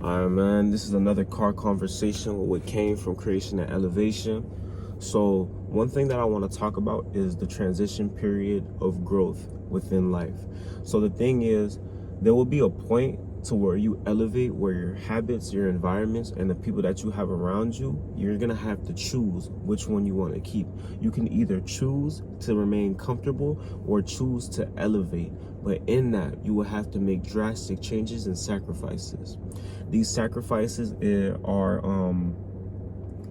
Alright, man, this is another car conversation with what came from creation and elevation. So one thing that I want to talk about is the transition period of growth within life. So the thing is, there will be a point to where you elevate, where your habits, your environments, and the people that you have around you, you're gonna have to choose which one you want to keep. You can either choose to remain comfortable or choose to elevate. But in that, you will have to make drastic changes and sacrifices. These sacrifices are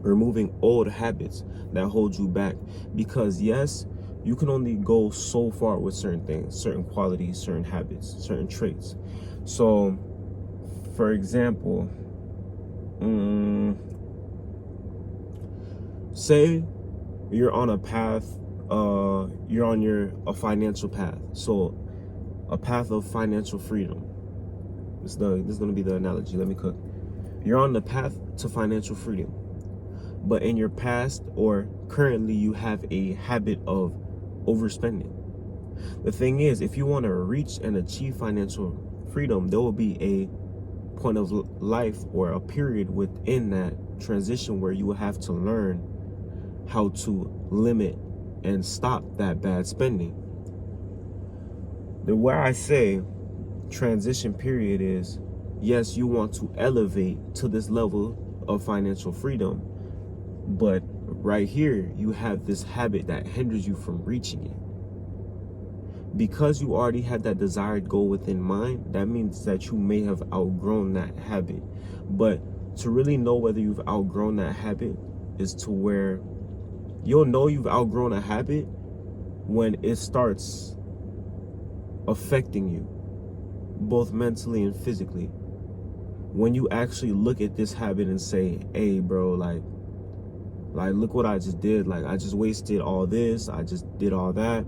removing old habits that hold you back. Because yes, you can only go so far with certain things, certain qualities, certain habits, certain traits. So, for example, say you're on a path, you're on a financial path. So, a path of financial freedom. This is going to be the analogy. Let me cook. You're on the path to financial freedom, but in your past or currently you have a habit of overspending. The thing is, if you want to reach and achieve financial freedom, there will be a point of life or a period within that transition where you will have to learn how to limit and stop that bad spending. The way I say transition period is, yes, you want to elevate to this level of financial freedom, but right here you have this habit that hinders you from reaching it. Because you already had that desired goal within mind, that means that you may have outgrown that habit. But to really know whether you've outgrown that habit is to where you'll know you've outgrown a habit when it starts affecting you, both mentally and physically. When you actually look at this habit and say, hey bro, like look what I just did. Like, I just wasted all this, I just did all that,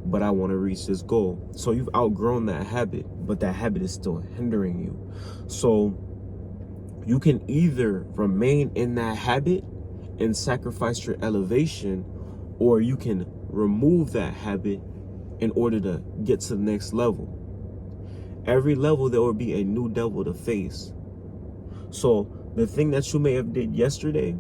but I want to reach this goal. So you've outgrown that habit, but that habit is still hindering you. So you can either remain in that habit and sacrifice your elevation, or you can remove that habit in order to get to the next level. Every level there will be a new devil to face. So the thing that you may have did yesterday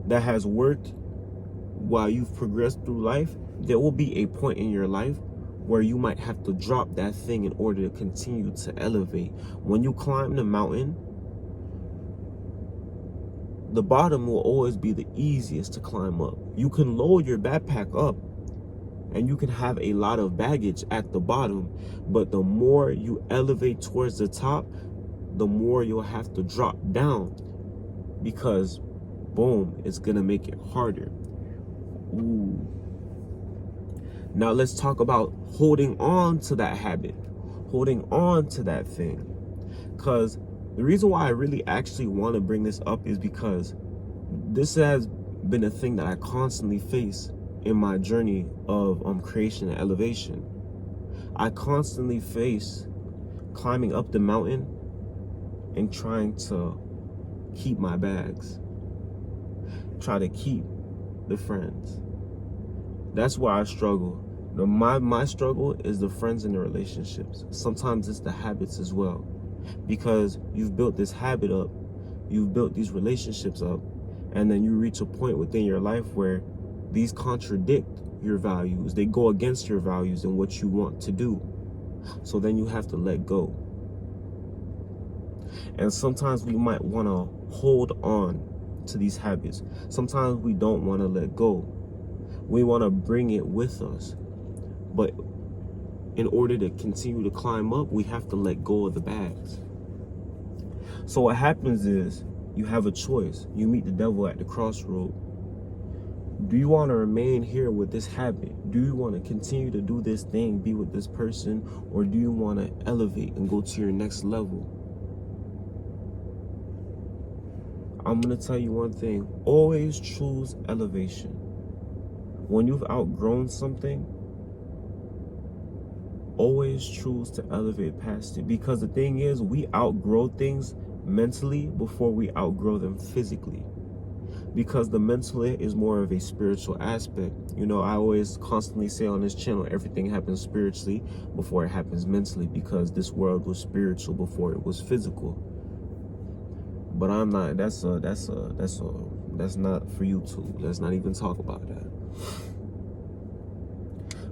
that has worked while you've progressed through life, there will be a point in your life where you might have to drop that thing in order to continue to elevate. When you climb the mountain, the bottom will always be the easiest to climb up. You can load your backpack up and you can have a lot of baggage at the bottom, but the more you elevate towards the top, the more you'll have to drop down, because boom, it's gonna make it harder. Ooh. Now let's talk about holding on to that habit, holding on to that thing. Because the reason why I really actually want to bring this up is because this has been a thing that I constantly face in my journey of creation and elevation. I constantly face climbing up the mountain and trying to keep my bags, try to keep the friends. That's where I struggle. My struggle is the friends and the relationships. Sometimes it's the habits as well, because you've built this habit up, you've built these relationships up, and then you reach a point within your life where these contradict your values. They go against your values and what you want to do. So then you have to let go. And sometimes we might want to hold on to these habits. Sometimes we don't want to let go. We want to bring it with us. But in order to continue to climb up, we have to let go of the bags. So what happens is, you have a choice. You meet the devil at the crossroad. Do you want to remain here with this habit? Do you want to continue to do this thing, be with this person? Or do you want to elevate and go to your next level? I'm going to tell you one thing. Always choose elevation. When you've outgrown something, always choose to elevate past it. Because the thing is, we outgrow things mentally before we outgrow them physically. Because the mental is more of a spiritual aspect. You know, I always constantly say on this channel, everything happens spiritually before it happens mentally, because this world was spiritual before it was physical. But I'm not. That's not for YouTube. Let's not even talk about that.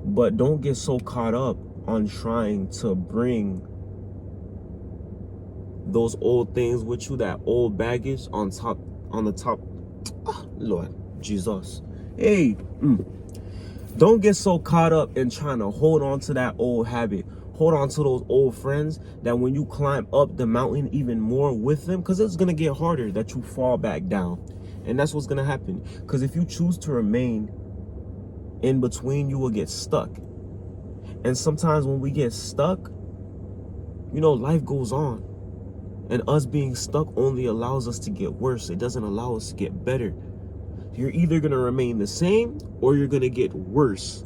But don't get so caught up on trying to bring those old things with you, that old baggage on the top. Lord Jesus. Hey, don't get so caught up in trying to hold on to that old habit. Hold on to those old friends that when you climb up the mountain even more with them, because it's going to get harder, that you fall back down. And that's what's going to happen. Because if you choose to remain in between, you will get stuck. And sometimes when we get stuck, life goes on. And us being stuck only allows us to get worse. It doesn't allow us to get better. You're either going to remain the same or you're going to get worse.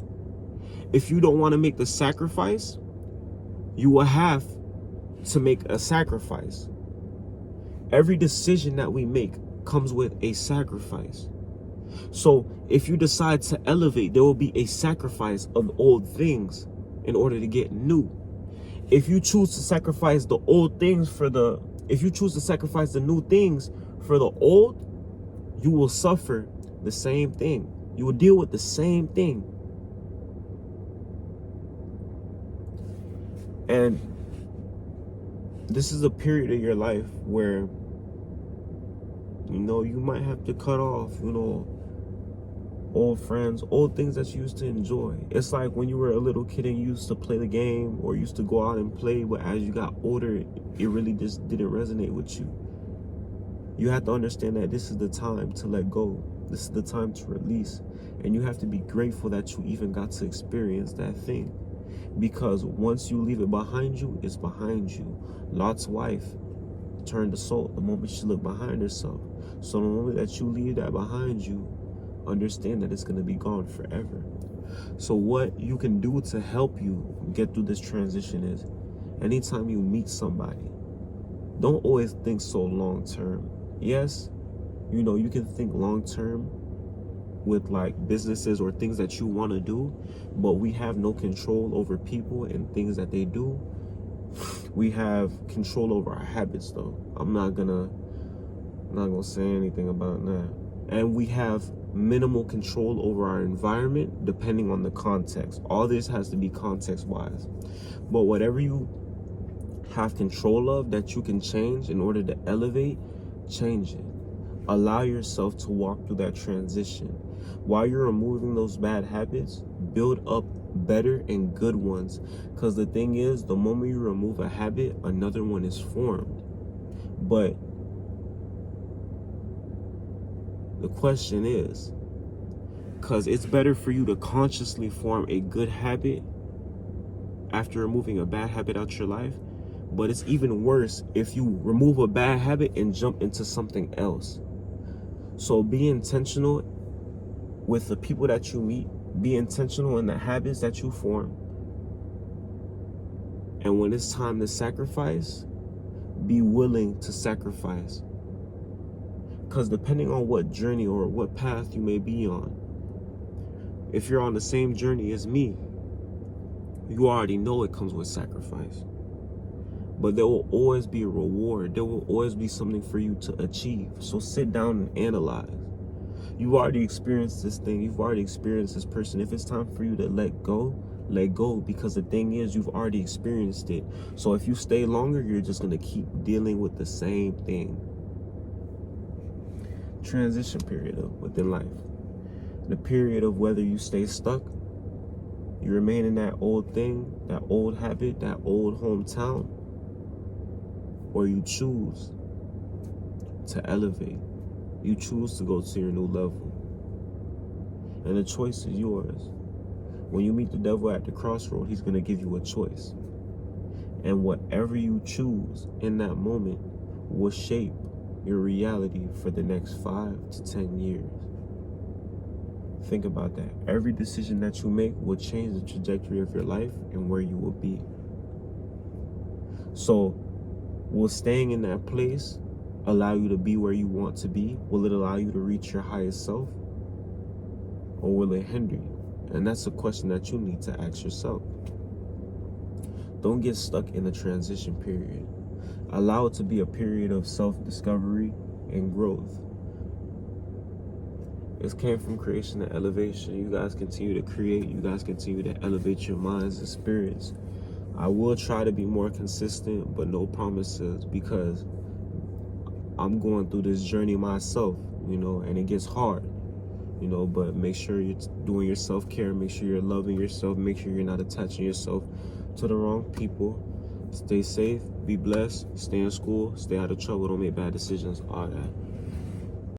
If you don't want to make the sacrifice, you will have to make a sacrifice. Every decision that we make comes with a sacrifice. So if you decide to elevate, there will be a sacrifice of old things in order to get new. If you choose to sacrifice the old things if you choose to sacrifice the new things for the old, you will suffer the same thing. You will deal with the same thing. And this is a period of your life where, you might have to cut off, old friends, old things that you used to enjoy. It's like when you were a little kid and you used to play the game or used to go out and play, but as you got older, it really just didn't resonate with you. You have to understand that this is the time to let go. This is the time to release. And you have to be grateful that you even got to experience that thing. Because once you leave it behind you, it's behind you. Lot's wife turned to salt the moment she looked behind herself. So the moment that you leave that behind you, understand that it's going to be gone forever. So what you can do to help you get through this transition is, anytime you meet somebody, don't always think so long term. Yes, you can think long term with like businesses or things that you want to do, but we have no control over people and things that they do. We have control over our habits, though. I'm not gonna say anything about that. And we have minimal control over our environment depending on the context. All this has to be context wise. But whatever you have control of that you can change in order to elevate, change it. Allow yourself to walk through that transition. While you're removing those bad habits, build up better and good ones. Because the thing is, the moment you remove a habit, another one is formed. But the question is, because it's better for you to consciously form a good habit after removing a bad habit out your life, but it's even worse if you remove a bad habit and jump into something else. So be intentional with the people that you meet. Be intentional in the habits that you form. And when it's time to sacrifice, be willing to sacrifice. Because depending on what journey or what path you may be on, if you're on the same journey as me, you already know it comes with sacrifice. But there will always be a reward. There will always be something for you to achieve. So sit down and analyze. You've already experienced this thing. You've already experienced this person. If it's time for you to let go, let go. Because the thing is, you've already experienced it. So if you stay longer, you're just going to keep dealing with the same thing. Transition period within life. The period of whether you stay stuck, you remain in that old thing, that old habit, that old hometown, or you choose to elevate. You choose to go to your new level. And the choice is yours. When you meet the devil at the crossroad, he's going to give you a choice. And whatever you choose in that moment will shape your reality for the next 5 to 10 years. Think about that. Every decision that you make will change the trajectory of your life and where you will be. So, will staying in that place allow you to be where you want to be? Will it allow you to reach your highest self? Or will it hinder you? And that's a question that you need to ask yourself. Don't get stuck in the transition period. allow it to be a period of self-discovery and growth. It came from creation to elevation. You guys continue to create. You guys continue to elevate your minds and spirits. I will try to be more consistent, but no promises, because I'm going through this journey myself, and it gets hard, but make sure you're doing your self-care. Make sure you're loving yourself. Make sure you're not attaching yourself to the wrong people. Stay safe, be blessed, stay in school, stay out of trouble, don't make bad decisions, all that.